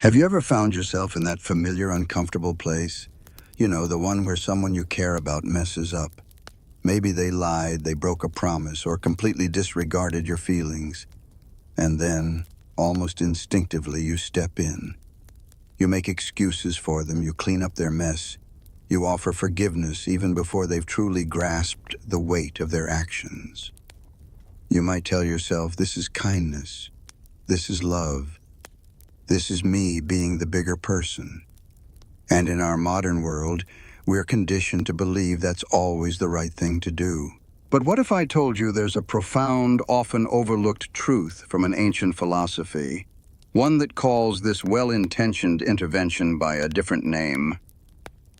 Have you ever found yourself in that familiar, uncomfortable place? You know, the one where someone you care about messes up. Maybe they lied, they broke a promise, or completely disregarded your feelings. And then, almost instinctively, you step in. You make excuses for them, you clean up their mess. You offer forgiveness even before they've truly grasped the weight of their actions. You might tell yourself, this is kindness. This is love. This is me being the bigger person. And in our modern world, we're conditioned to believe that's always the right thing to do. But what if I told you there's a profound, often overlooked truth from an ancient philosophy, one that calls this well-intentioned intervention by a different name?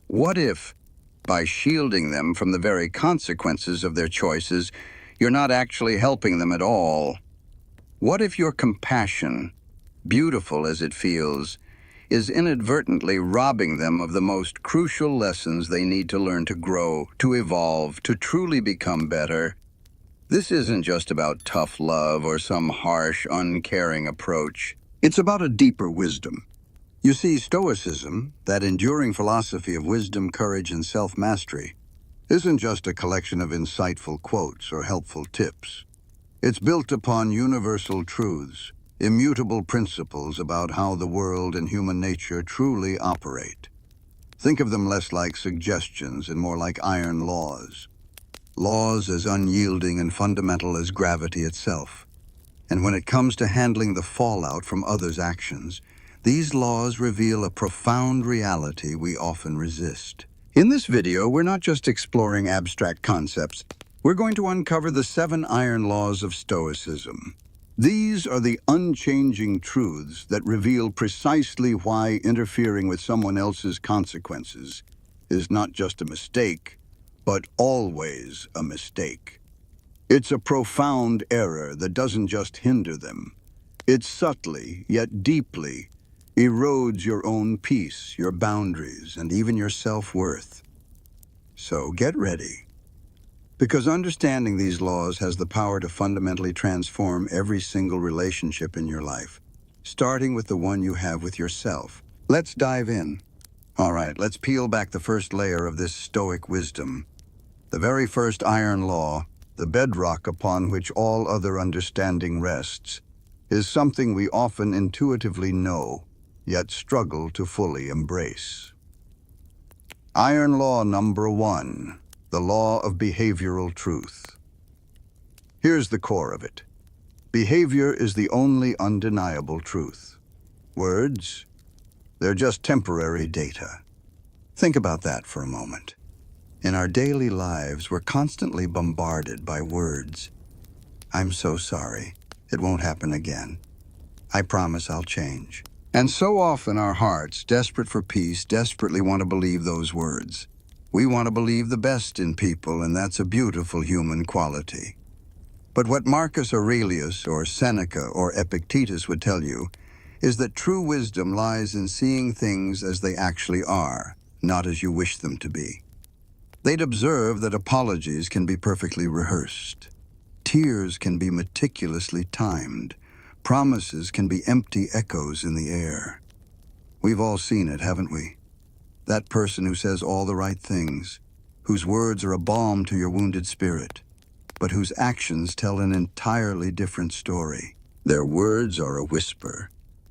What if, by shielding them from the very consequences of their choices, you're not actually helping them at all? What if your compassion, beautiful as it feels, is inadvertently robbing them of the most crucial lessons they need to learn to grow, to evolve, to truly become better? This isn't just about tough love or some harsh, uncaring approach. It's about a deeper wisdom. You see, Stoicism, that enduring philosophy of wisdom, courage, and self-mastery, isn't just a collection of insightful quotes or helpful tips. It's built upon universal truths, immutable principles about how the world and human nature truly operate. Think of them less like suggestions and more like iron laws. Laws as unyielding and fundamental as gravity itself. And when it comes to handling the fallout from others' actions, these laws reveal a profound reality we often resist. In this video, we're not just exploring abstract concepts. We're going to uncover the 7 Iron Laws of Stoicism. These are the unchanging truths that reveal precisely why interfering with someone else's consequences is not just a mistake, but always a mistake. It's a profound error that doesn't just hinder them. It subtly, yet deeply, erodes your own peace, your boundaries, and even your self-worth. So get ready. Because understanding these laws has the power to fundamentally transform every single relationship in your life, starting with the one you have with yourself. Let's dive in. All right, let's peel back the first layer of this Stoic wisdom. The very first iron law, the bedrock upon which all other understanding rests, is something we often intuitively know, yet struggle to fully embrace. Iron law number 1. The law of behavioral truth. Here's the core of it. Behavior is the only undeniable truth. Words, they're just temporary data. Think about that for a moment. In our daily lives, we're constantly bombarded by words. I'm so sorry. It won't happen again. I promise I'll change. And so often our hearts, desperate for peace, desperately want to believe those words. We want to believe the best in people, and that's a beautiful human quality. But what Marcus Aurelius or Seneca or Epictetus would tell you is that true wisdom lies in seeing things as they actually are, not as you wish them to be. They'd observe that apologies can be perfectly rehearsed. Tears can be meticulously timed. Promises can be empty echoes in the air. We've all seen it, haven't we? That person who says all the right things, whose words are a balm to your wounded spirit, but whose actions tell an entirely different story. Their words are a whisper,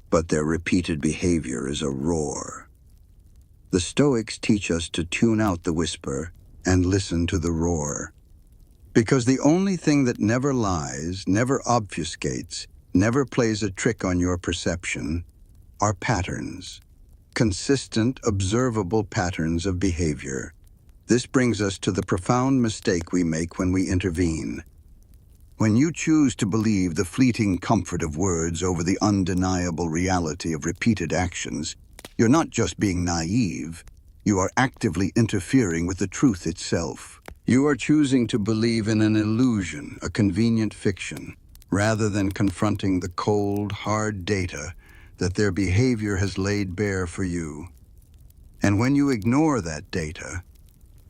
but their repeated behavior is a roar. The Stoics teach us to tune out the whisper and listen to the roar. Because the only thing that never lies, never obfuscates, never plays a trick on your perception are patterns. Consistent, observable patterns of behavior. This brings us to the profound mistake we make when we intervene. When you choose to believe the fleeting comfort of words over the undeniable reality of repeated actions, you're not just being naive, you are actively interfering with the truth itself. You are choosing to believe in an illusion, a convenient fiction, rather than confronting the cold, hard data that their behavior has laid bare for you. And when you ignore that data,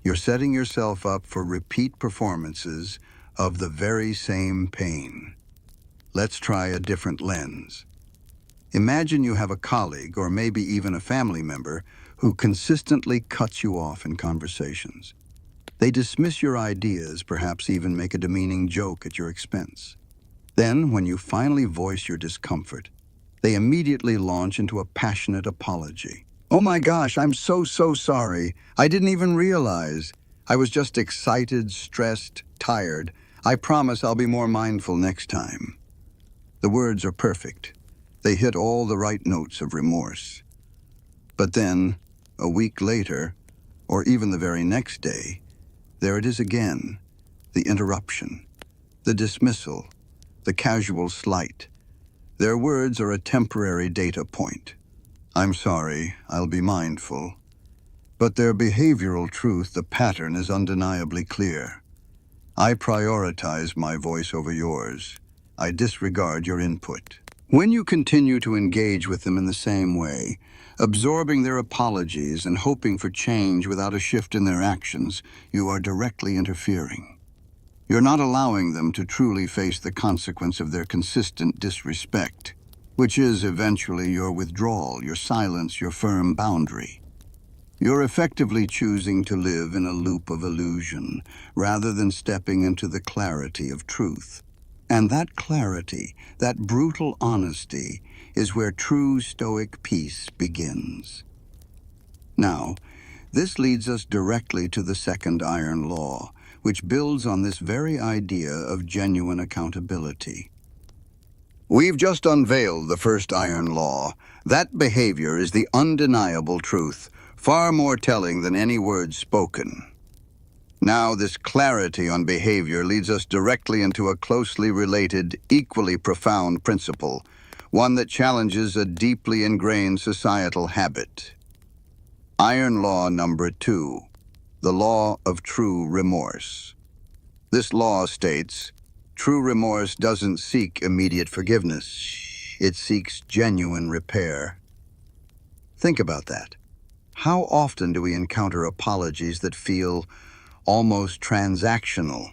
you're setting yourself up for repeat performances of the very same pain. Let's try a different lens. Imagine you have a colleague or maybe even a family member who consistently cuts you off in conversations. They dismiss your ideas, perhaps even make a demeaning joke at your expense. Then, when you finally voice your discomfort, they immediately launch into a passionate apology. "Oh my gosh, I'm so sorry. I didn't even realize. I was just excited, stressed, tired. I promise I'll be more mindful next time." The words are perfect. They hit all the right notes of remorse. But then, a week later, or even the very next day, there it is again, the interruption, the dismissal, the casual slight. Their words are a temporary data point. "I'm sorry, I'll be mindful." But their behavioral truth, the pattern, is undeniably clear. "I prioritize my voice over yours. I disregard your input." When you continue to engage with them in the same way, absorbing their apologies and hoping for change without a shift in their actions, you are directly interfering. You're not allowing them to truly face the consequence of their consistent disrespect, which is eventually your withdrawal, your silence, your firm boundary. You're effectively choosing to live in a loop of illusion rather than stepping into the clarity of truth. And that clarity, that brutal honesty, is where true Stoic peace begins. Now, this leads us directly to the second Iron Law, which builds on this very idea of genuine accountability. We've just unveiled the first Iron Law. That behavior is the undeniable truth, far more telling than any words spoken. Now, this clarity on behavior leads us directly into a closely related, equally profound principle, one that challenges a deeply ingrained societal habit. Iron Law number 2, the law of true remorse. This law states, true remorse doesn't seek immediate forgiveness. It seeks genuine repair. Think about that. How often do we encounter apologies that feel almost transactional?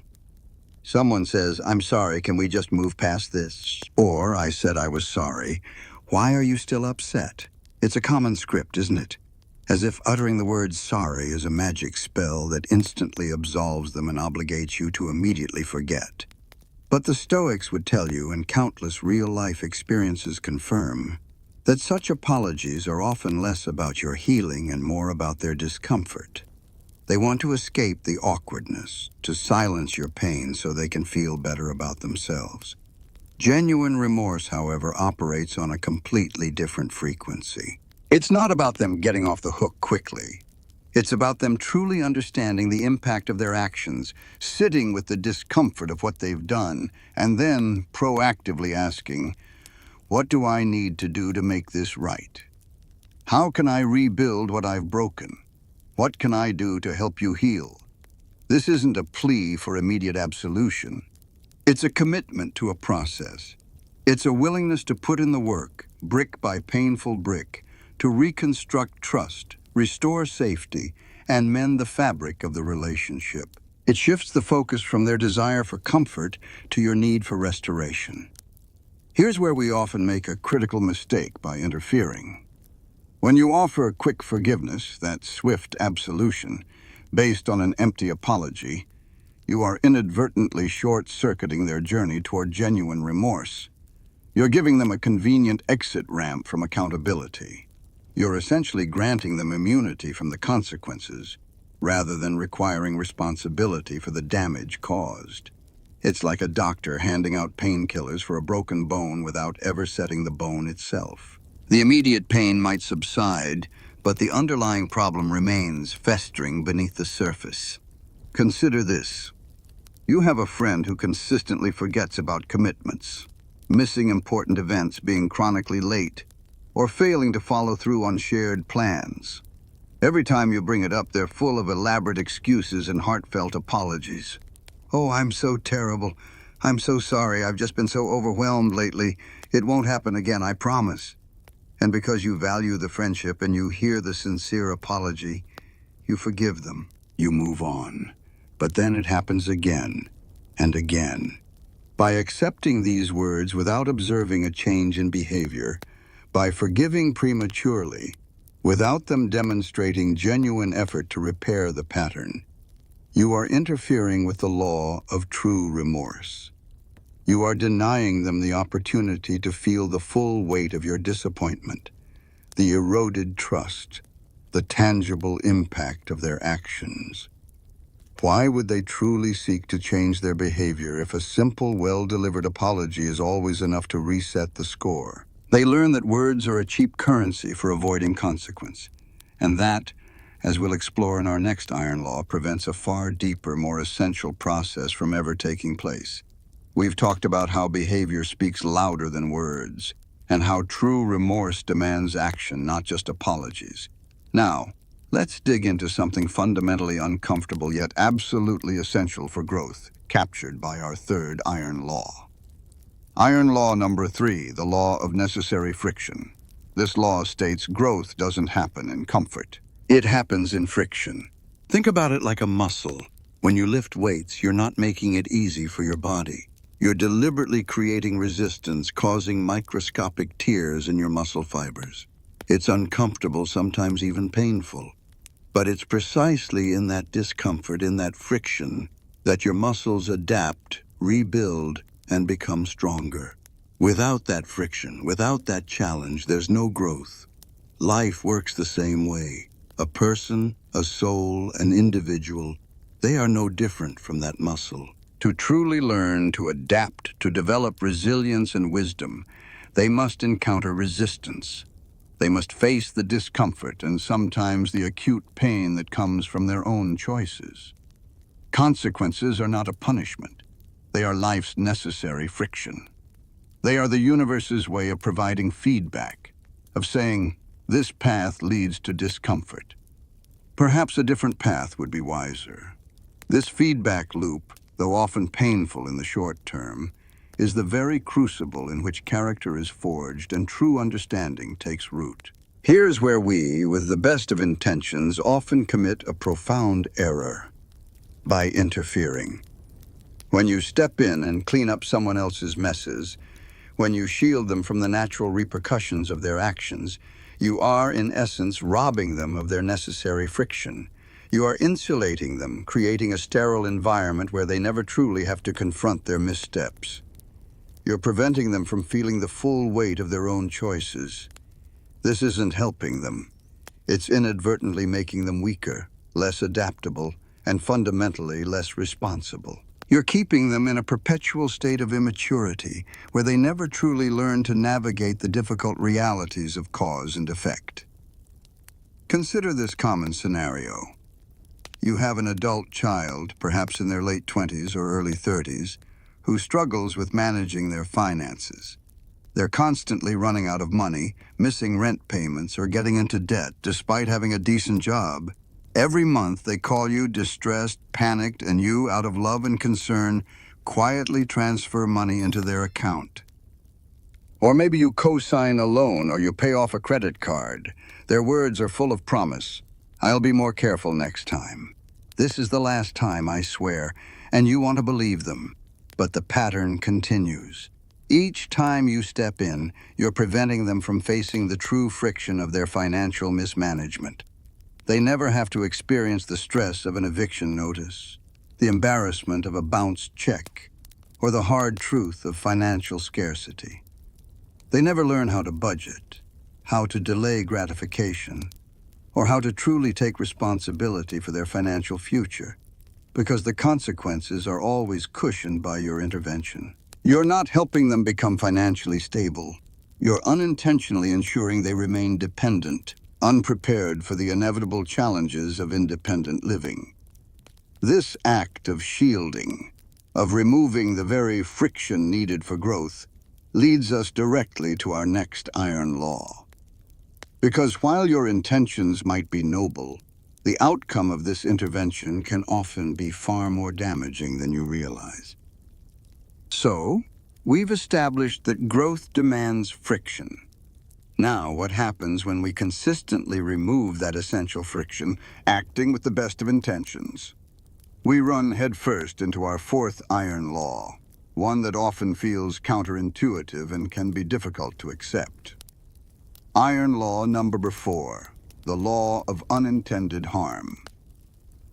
Someone says, "I'm sorry, can we just move past this?" Or, "I said I was sorry. Why are you still upset?" It's a common script, isn't it? As if uttering the word sorry is a magic spell that instantly absolves them and obligates you to immediately forget. But the Stoics would tell you, and countless real-life experiences confirm, that such apologies are often less about your healing and more about their discomfort. They want to escape the awkwardness, to silence your pain so they can feel better about themselves. Genuine remorse, however, operates on a completely different frequency. It's not about them getting off the hook quickly. It's about them truly understanding the impact of their actions, sitting with the discomfort of what they've done, and then proactively asking, "What do I need to do to make this right? How can I rebuild what I've broken? What can I do to help you heal?" This isn't a plea for immediate absolution. It's a commitment to a process. It's a willingness to put in the work, brick by painful brick, to reconstruct trust, restore safety, and mend the fabric of the relationship. It shifts the focus from their desire for comfort to your need for restoration. Here's where we often make a critical mistake by interfering. When you offer quick forgiveness, that swift absolution, based on an empty apology, you are inadvertently short-circuiting their journey toward genuine remorse. You're giving them a convenient exit ramp from accountability. You're essentially granting them immunity from the consequences, rather than requiring responsibility for the damage caused. It's like a doctor handing out painkillers for a broken bone without ever setting the bone itself. The immediate pain might subside, but the underlying problem remains festering beneath the surface. Consider this. You have a friend who consistently forgets about commitments, missing important events, being chronically late, or failing to follow through on shared plans. Every time you bring it up, they're full of elaborate excuses and heartfelt apologies. "Oh, I'm so terrible. I'm so sorry. I've just been so overwhelmed lately. It won't happen again, I promise." And because you value the friendship and you hear the sincere apology, you forgive them. You move on. But then it happens again and again. By accepting these words without observing a change in behavior, By forgiving prematurely, without them demonstrating genuine effort to repair the pattern, you are interfering with the law of true remorse. You are denying them the opportunity to feel the full weight of your disappointment, the eroded trust, the tangible impact of their actions. Why would they truly seek to change their behavior if a simple, well-delivered apology is always enough to reset the score? They learn that words are a cheap currency for avoiding consequence, and that, as we'll explore in our next Iron Law, prevents a far deeper, more essential process from ever taking place. We've talked about how behavior speaks louder than words, and how true remorse demands action, not just apologies. Now, let's dig into something fundamentally uncomfortable yet absolutely essential for growth, captured by our third Iron Law. Iron Law number 3, the law of necessary friction. This law states growth doesn't happen in comfort. It happens in friction. Think about it like a muscle. When you lift weights, you're not making it easy for your body. You're deliberately creating resistance, causing microscopic tears in your muscle fibers. It's uncomfortable, sometimes even painful. But it's precisely in that discomfort, in that friction, that your muscles adapt, rebuild, and become stronger. Without that friction, without that challenge, there's no growth. Life works the same way. A person, a soul, an individual, they are no different from that muscle. To truly learn, to adapt, to develop resilience and wisdom, they must encounter resistance. They must face the discomfort and sometimes the acute pain that comes from their own choices. Consequences are not a punishment. They are life's necessary friction. They are the universe's way of providing feedback, of saying, this path leads to discomfort. Perhaps a different path would be wiser. This feedback loop, though often painful in the short term, is the very crucible in which character is forged and true understanding takes root. Here's where we, with the best of intentions, often commit a profound error: by interfering. When you step in and clean up someone else's messes, when you shield them from the natural repercussions of their actions, you are, in essence, robbing them of their necessary friction. You are insulating them, creating a sterile environment where they never truly have to confront their missteps. You're preventing them from feeling the full weight of their own choices. This isn't helping them. It's inadvertently making them weaker, less adaptable, and fundamentally less responsible. You're keeping them in a perpetual state of immaturity, where they never truly learn to navigate the difficult realities of cause and effect. Consider this common scenario. You have an adult child, perhaps in their late 20s or early 30s, who struggles with managing their finances. They're constantly running out of money, missing rent payments, or getting into debt despite having a decent job. Every month they call you distressed, panicked, and you, out of love and concern, quietly transfer money into their account. Or maybe you co-sign a loan or you pay off a credit card. Their words are full of promise. I'll be more careful next time. This is the last time, I swear, and you want to believe them. But the pattern continues. Each time you step in, you're preventing them from facing the true friction of their financial mismanagement. They never have to experience the stress of an eviction notice, the embarrassment of a bounced check, or the hard truth of financial scarcity. They never learn how to budget, how to delay gratification, or how to truly take responsibility for their financial future, because the consequences are always cushioned by your intervention. You're not helping them become financially stable. You're unintentionally ensuring they remain dependent, unprepared for the inevitable challenges of independent living. This act of shielding, of removing the very friction needed for growth, leads us directly to our next Iron Law. Because while your intentions might be noble, the outcome of this intervention can often be far more damaging than you realize. So, we've established that growth demands friction. Now, what happens when we consistently remove that essential friction, acting with the best of intentions? We run headfirst into our fourth Iron Law, one that often feels counterintuitive and can be difficult to accept. Iron Law number 4, the law of unintended harm.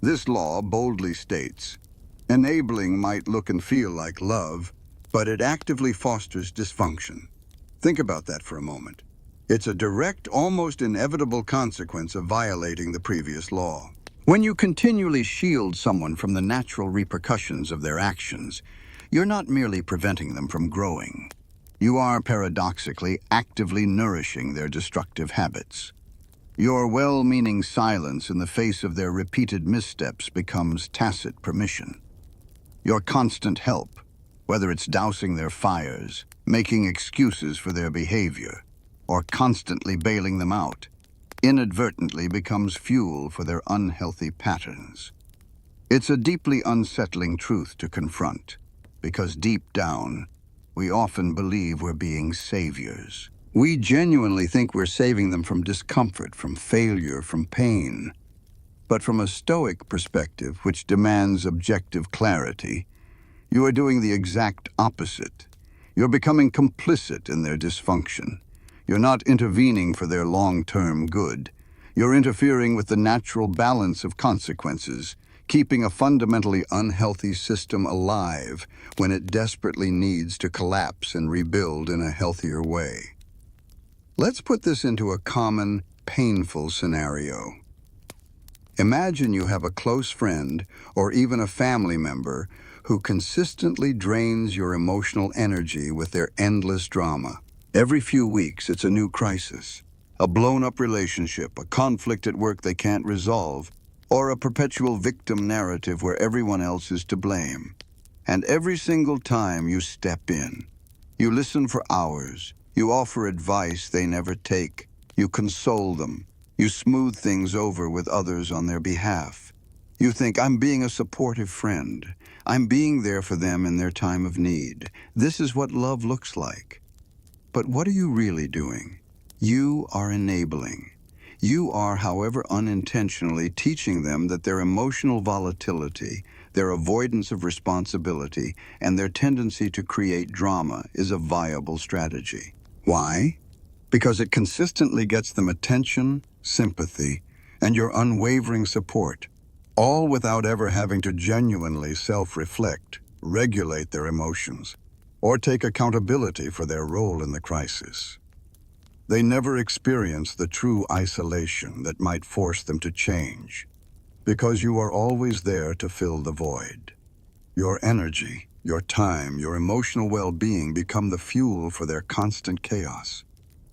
This law boldly states, enabling might look and feel like love, but it actively fosters dysfunction. Think about that for a moment. It's a direct, almost inevitable consequence of violating the previous law. When you continually shield someone from the natural repercussions of their actions, you're not merely preventing them from growing. You are, paradoxically, actively nourishing their destructive habits. Your well-meaning silence in the face of their repeated missteps becomes tacit permission. Your constant help, whether it's dousing their fires, making excuses for their behavior, or constantly bailing them out, inadvertently becomes fuel for their unhealthy patterns. It's a deeply unsettling truth to confront, because deep down, we often believe we're being saviors. We genuinely think we're saving them from discomfort, from failure, from pain. But from a Stoic perspective, which demands objective clarity, you are doing the exact opposite. You're becoming complicit in their dysfunction. You're not intervening for their long-term good. You're interfering with the natural balance of consequences, keeping a fundamentally unhealthy system alive when it desperately needs to collapse and rebuild in a healthier way. Let's put this into a common, painful scenario. Imagine you have a close friend or even a family member who consistently drains your emotional energy with their endless drama. Every few weeks, it's a new crisis, a blown-up relationship, a conflict at work they can't resolve, or a perpetual victim narrative where everyone else is to blame. And every single time you step in, you listen for hours, you offer advice they never take, you console them, you smooth things over with others on their behalf. You think, I'm being a supportive friend. I'm being there for them in their time of need. This is what love looks like. But what are you really doing? You are enabling. You are, however unintentionally, teaching them that their emotional volatility, their avoidance of responsibility, and their tendency to create drama is a viable strategy. Why? Because it consistently gets them attention, sympathy, and your unwavering support, all without ever having to genuinely self-reflect, regulate their emotions, or take accountability for their role in the crisis. They never experience the true isolation that might force them to change, because you are always there to fill the void. Your energy, your time, your emotional well-being become the fuel for their constant chaos.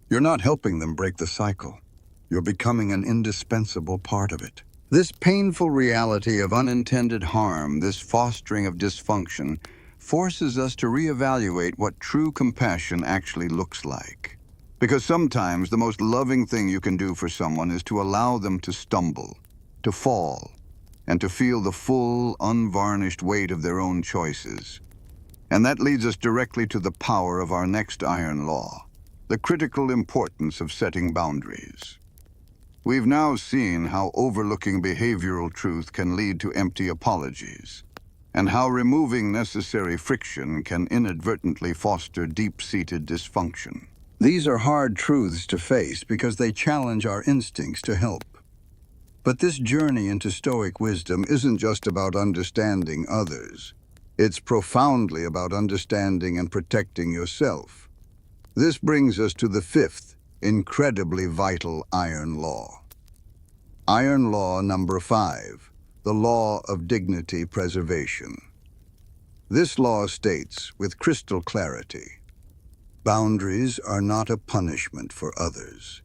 You're not helping them break the cycle. You're becoming an indispensable part of it. This painful reality of unintended harm, this fostering of dysfunction, forces us to reevaluate what true compassion actually looks like. Because sometimes the most loving thing you can do for someone is to allow them to stumble, to fall, and to feel the full, unvarnished weight of their own choices. And that leads us directly to the power of our next iron law, the critical importance of setting boundaries. We've now seen how overlooking behavioral truth can lead to empty apologies, and how removing necessary friction can inadvertently foster deep-seated dysfunction. These are hard truths to face because they challenge our instincts to help. But this journey into Stoic wisdom isn't just about understanding others. It's profoundly about understanding and protecting yourself. This brings us to the fifth, incredibly vital iron law. Iron Law number 5, the law of dignity preservation. This law states, with crystal clarity, boundaries are not a punishment for others.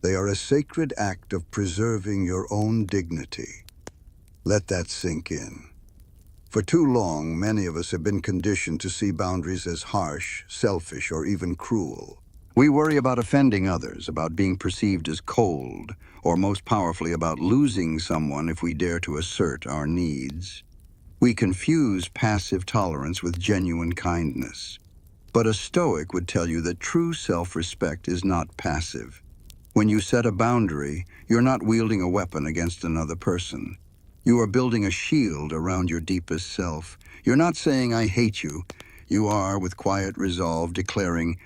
They are a sacred act of preserving your own dignity. Let that sink in. For too long, many of us have been conditioned to see boundaries as harsh, selfish, or even cruel. We worry about offending others, about being perceived as cold, or most powerfully about losing someone if we dare to assert our needs. We confuse passive tolerance with genuine kindness. But a Stoic would tell you that true self-respect is not passive. When you set a boundary, you're not wielding a weapon against another person. You are building a shield around your deepest self. You're not saying, I hate you. You are, with quiet resolve, declaring,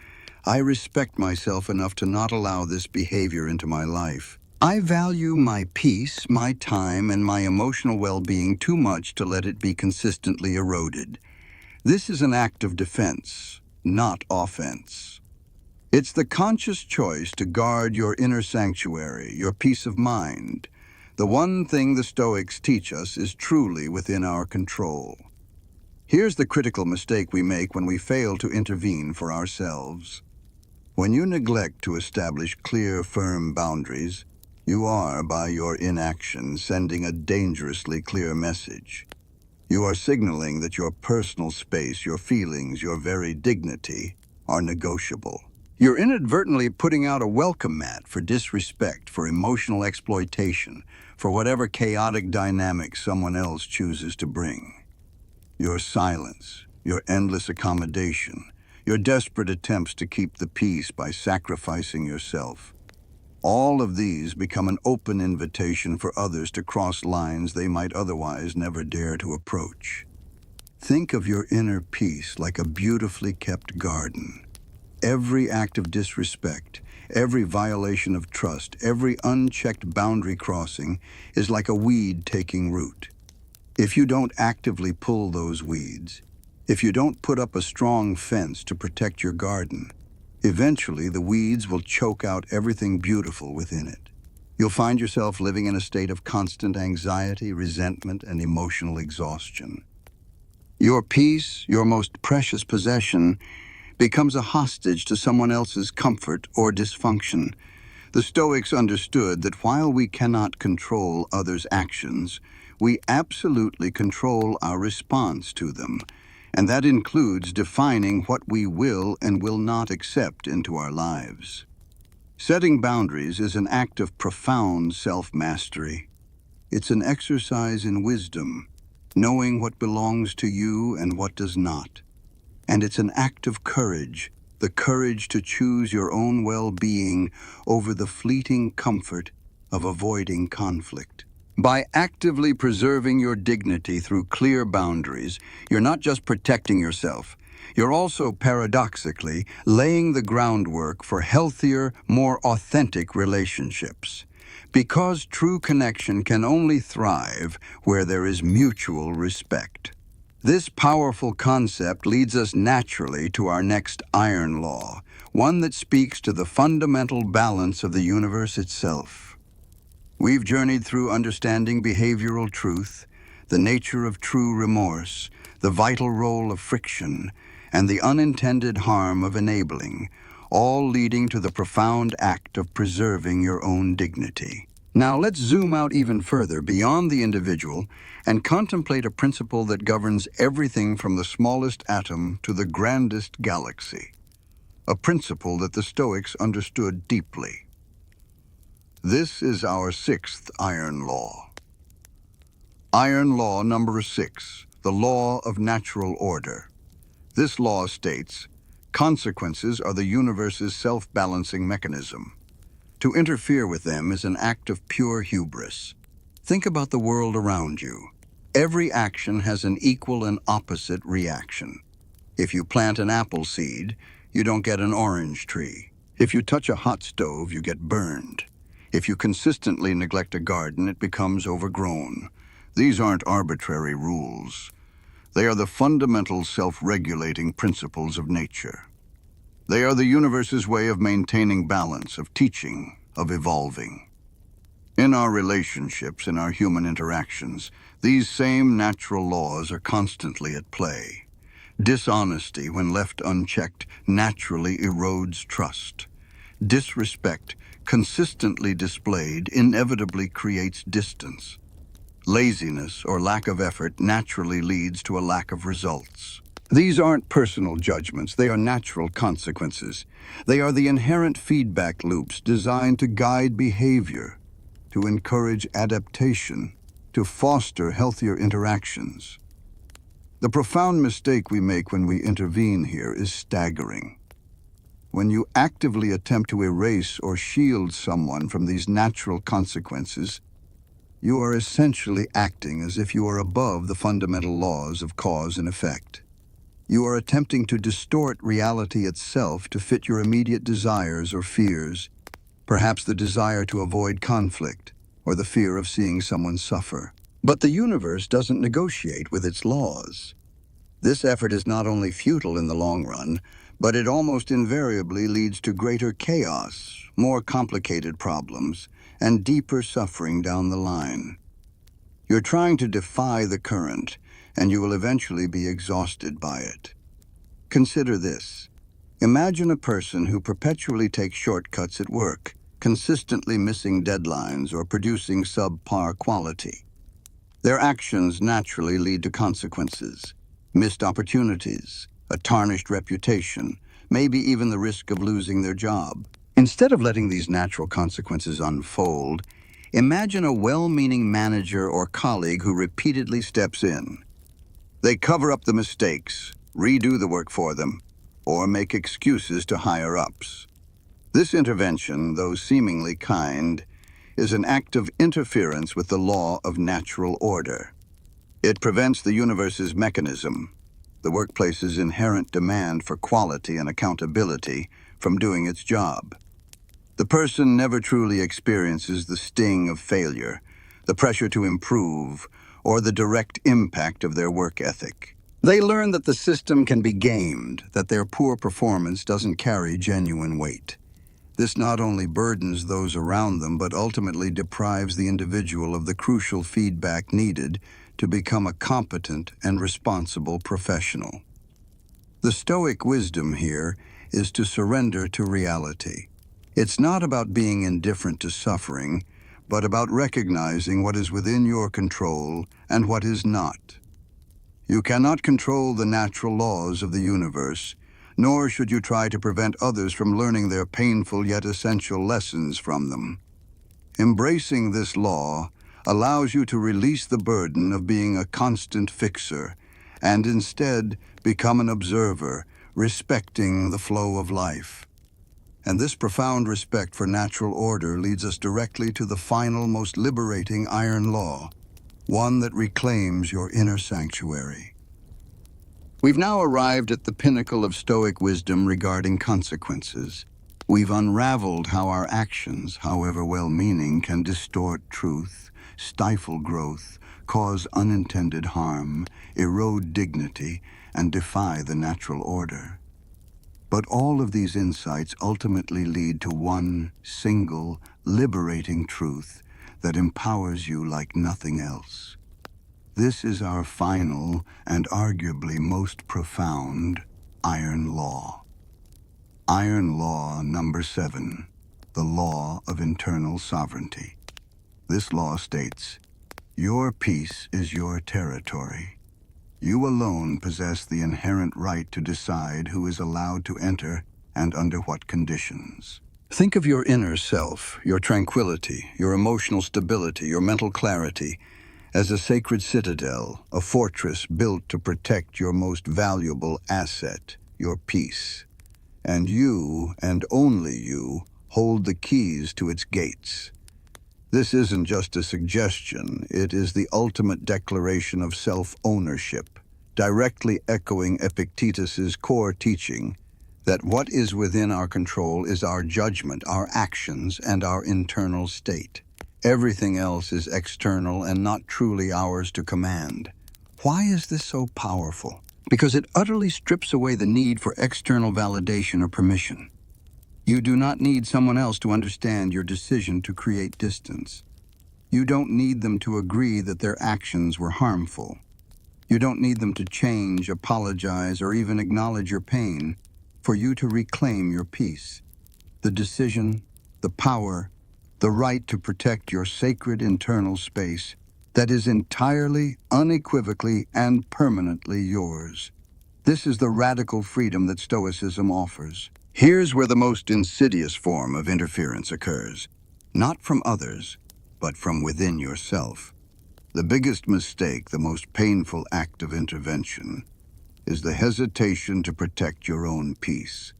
I respect myself enough to not allow this behavior into my life. I value my peace, my time, and my emotional well-being too much to let it be consistently eroded. This is an act of defense, not offense. It's the conscious choice to guard your inner sanctuary, your peace of mind. The one thing the Stoics teach us is truly within our control. Here's the critical mistake we make when we fail to intervene for ourselves. When you neglect to establish clear, firm boundaries, you are, by your inaction, sending a dangerously clear message. You are signaling that your personal space, your feelings, your very dignity are negotiable. You're inadvertently putting out a welcome mat for disrespect, for emotional exploitation, for whatever chaotic dynamic someone else chooses to bring. Your silence, your endless accommodation, your desperate attempts to keep the peace by sacrificing yourself. All of these become an open invitation for others to cross lines they might otherwise never dare to approach. Think of your inner peace like a beautifully kept garden. Every act of disrespect, every violation of trust, every unchecked boundary crossing is like a weed taking root. If you don't actively pull those weeds, if you don't put up a strong fence to protect your garden, eventually the weeds will choke out everything beautiful within it. You'll find yourself living in a state of constant anxiety, resentment, and emotional exhaustion. Your peace, your most precious possession, becomes a hostage to someone else's comfort or dysfunction. The Stoics understood that while we cannot control others' actions, we absolutely control our response to them, and that includes defining what we will and will not accept into our lives. Setting boundaries is an act of profound self-mastery. It's an exercise in wisdom, knowing what belongs to you and what does not. And it's an act of courage, the courage to choose your own well-being over the fleeting comfort of avoiding conflict. By actively preserving your dignity through clear boundaries, you're not just protecting yourself, you're also paradoxically laying the groundwork for healthier, more authentic relationships. Because true connection can only thrive where there is mutual respect. This powerful concept leads us naturally to our next Iron Law, one that speaks to the fundamental balance of the universe itself. We've journeyed through understanding behavioral truth, the nature of true remorse, the vital role of friction, and the unintended harm of enabling, all leading to the profound act of preserving your own dignity. Now let's zoom out even further beyond the individual and contemplate a principle that governs everything from the smallest atom to the grandest galaxy. A principle that the Stoics understood deeply. This is our sixth Iron Law. Iron Law number 6, the law of natural order. This law states, consequences are the universe's self-balancing mechanism. To interfere with them is an act of pure hubris. Think about the world around you. Every action has an equal and opposite reaction. If you plant an apple seed, you don't get an orange tree. If you touch a hot stove, you get burned. If you consistently neglect a garden, it becomes overgrown. These aren't arbitrary rules. They are the fundamental self-regulating principles of nature. They are the universe's way of maintaining balance, of teaching, of evolving. In our relationships, in our human interactions, these same natural laws are constantly at play. Dishonesty, when left unchecked, naturally erodes trust. Disrespect, consistently displayed, inevitably creates distance. Laziness or lack of effort naturally leads to a lack of results. These aren't personal judgments, they are natural consequences. They are the inherent feedback loops designed to guide behavior, to encourage adaptation, to foster healthier interactions. The profound mistake we make when we intervene here is staggering. When you actively attempt to erase or shield someone from these natural consequences, you are essentially acting as if you are above the fundamental laws of cause and effect. You are attempting to distort reality itself to fit your immediate desires or fears, perhaps the desire to avoid conflict or the fear of seeing someone suffer. But the universe doesn't negotiate with its laws. This effort is not only futile in the long run, but it almost invariably leads to greater chaos, more complicated problems, and deeper suffering down the line. You're trying to defy the current, and you will eventually be exhausted by it. Consider this. Imagine a person who perpetually takes shortcuts at work, consistently missing deadlines or producing subpar quality. Their actions naturally lead to consequences, missed opportunities, a tarnished reputation, maybe even the risk of losing their job. Instead of letting these natural consequences unfold, imagine a well-meaning manager or colleague who repeatedly steps in. They cover up the mistakes, redo the work for them, or make excuses to higher-ups. This intervention, though seemingly kind, is an act of interference with the law of natural order. It prevents the universe's mechanism, the workplace's inherent demand for quality and accountability, from doing its job. The person never truly experiences the sting of failure, the pressure to improve, or the direct impact of their work ethic. They learn that the system can be gamed, that their poor performance doesn't carry genuine weight. This not only burdens those around them, but ultimately deprives the individual of the crucial feedback needed to become a competent and responsible professional. The Stoic wisdom here is to surrender to reality. It's not about being indifferent to suffering, but about recognizing what is within your control and what is not. You cannot control the natural laws of the universe, nor should you try to prevent others from learning their painful yet essential lessons from them. Embracing this law allows you to release the burden of being a constant fixer and instead become an observer, respecting the flow of life. And this profound respect for natural order leads us directly to the final, most liberating iron law, one that reclaims your inner sanctuary. We've now arrived at the pinnacle of Stoic wisdom regarding consequences. We've unraveled how our actions, however well-meaning, can distort truth, stifle growth, cause unintended harm, erode dignity, and defy the natural order. But all of these insights ultimately lead to one single, liberating truth that empowers you like nothing else. This is our final and arguably most profound Iron Law. Iron Law number 7, the law of internal sovereignty. This law states, "Your peace is your territory. You alone possess the inherent right to decide who is allowed to enter and under what conditions." Think of your inner self, your tranquility, your emotional stability, your mental clarity, as a sacred citadel, a fortress built to protect your most valuable asset, your peace. And you, and only you, hold the keys to its gates. This isn't just a suggestion, it is the ultimate declaration of self-ownership, directly echoing Epictetus's core teaching that what is within our control is our judgment, our actions, and our internal state. Everything else is external and not truly ours to command. Why is this so powerful? Because it utterly strips away the need for external validation or permission. You do not need someone else to understand your decision to create distance. You don't need them to agree that their actions were harmful. You don't need them to change, apologize, or even acknowledge your pain for you to reclaim your peace. The decision, the power, the right to protect your sacred internal space that is entirely, unequivocally, and permanently yours. This is the radical freedom that Stoicism offers. Here's where the most insidious form of interference occurs. Not from others, but from within yourself. The biggest mistake, the most painful act of intervention, is the hesitation to protect your own peace.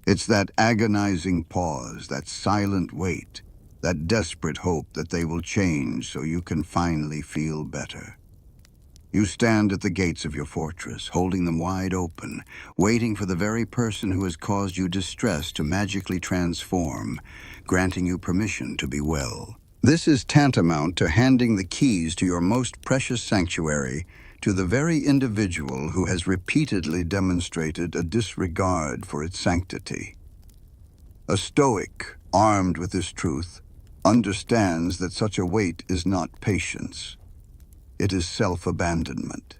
It's that agonizing pause, that silent wait, that desperate hope that they will change so you can finally feel better. You stand at the gates of your fortress, holding them wide open, waiting for the very person who has caused you distress to magically transform, granting you permission to be well. This is tantamount to handing the keys to your most precious sanctuary to the very individual who has repeatedly demonstrated a disregard for its sanctity. A Stoic, armed with this truth, understands that such a weight is not patience. It is self-abandonment.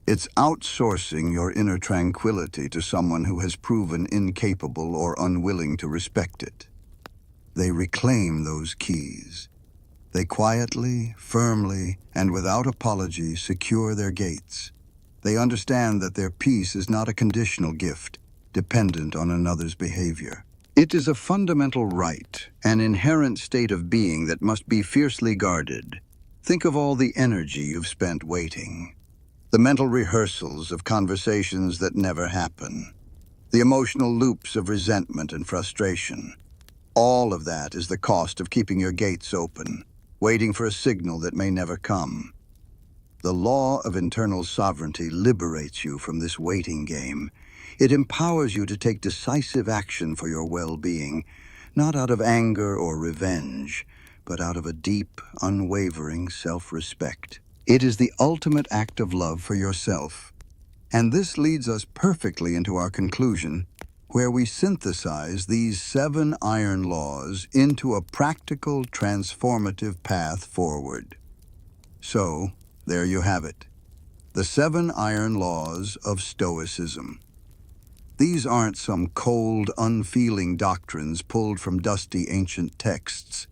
It's outsourcing your inner tranquility to someone who has proven incapable or unwilling to respect it. They reclaim those keys. They quietly, firmly, and without apology secure their gates. They understand that their peace is not a conditional gift, dependent on another's behavior. It is a fundamental right, an inherent state of being that must be fiercely guarded. Think of all the energy you've spent waiting. The mental rehearsals of conversations that never happen. The emotional loops of resentment and frustration. All of that is the cost of keeping your gates open, waiting for a signal that may never come. The law of internal sovereignty liberates you from this waiting game. It empowers you to take decisive action for your well-being, not out of anger or revenge, but out of a deep, unwavering self-respect. It is the ultimate act of love for yourself. And this leads us perfectly into our conclusion, where we synthesize these 7 iron laws into a practical, transformative path forward. So, there you have it. The 7 iron laws of Stoicism. These aren't some cold, unfeeling doctrines pulled from dusty ancient texts.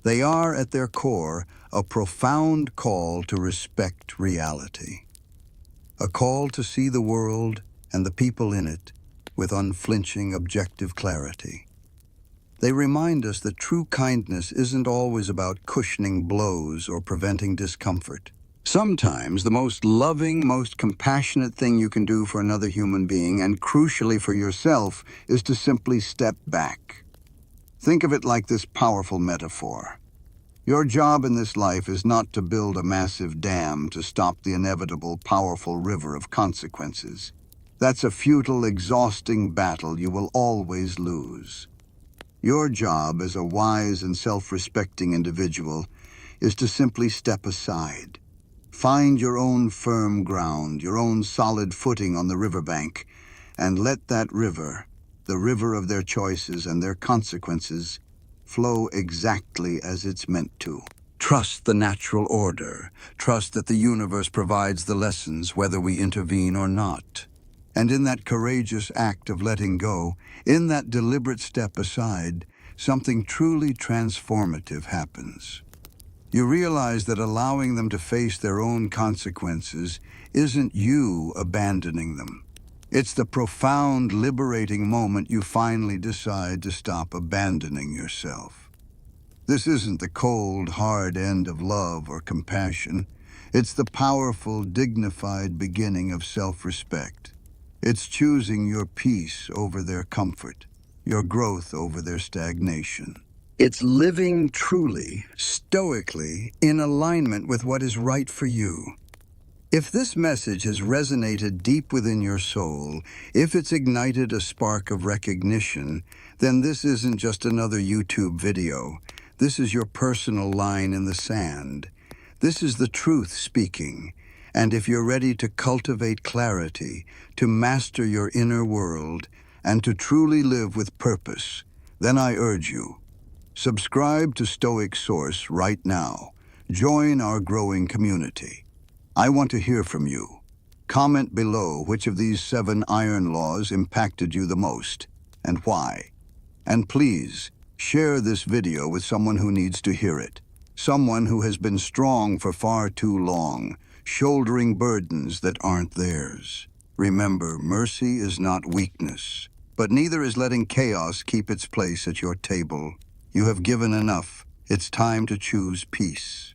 They are, at their core, a profound call to respect reality. A call to see the world and the people in it with unflinching, objective clarity. They remind us that true kindness isn't always about cushioning blows or preventing discomfort. Sometimes the most loving, most compassionate thing you can do for another human being, and crucially for yourself, is to simply step back. Think of it like this powerful metaphor. Your job in this life is not to build a massive dam to stop the inevitable, powerful river of consequences. That's a futile, exhausting battle you will always lose. Your job as a wise and self-respecting individual is to simply step aside. Find your own firm ground, your own solid footing on the riverbank, and let that river, the river of their choices and their consequences, flow exactly as it's meant to. Trust the natural order. Trust that the universe provides the lessons whether we intervene or not. And in that courageous act of letting go, in that deliberate step aside, something truly transformative happens. You realize that allowing them to face their own consequences isn't you abandoning them. It's the profound, liberating moment you finally decide to stop abandoning yourself. This isn't the cold, hard end of love or compassion. It's the powerful, dignified beginning of self-respect. It's choosing your peace over their comfort, your growth over their stagnation. It's living truly, stoically, in alignment with what is right for you. If this message has resonated deep within your soul, if it's ignited a spark of recognition, then this isn't just another YouTube video. This is your personal line in the sand. This is the truth speaking. And if you're ready to cultivate clarity, to master your inner world, and to truly live with purpose, then I urge you, subscribe to Stoic Source right now. Join our growing community. I want to hear from you. Comment below which of these 7 iron laws impacted you the most, and why. And please, share this video with someone who needs to hear it. Someone who has been strong for far too long, shouldering burdens that aren't theirs. Remember, mercy is not weakness, but neither is letting chaos keep its place at your table. You have given enough. It's time to choose peace.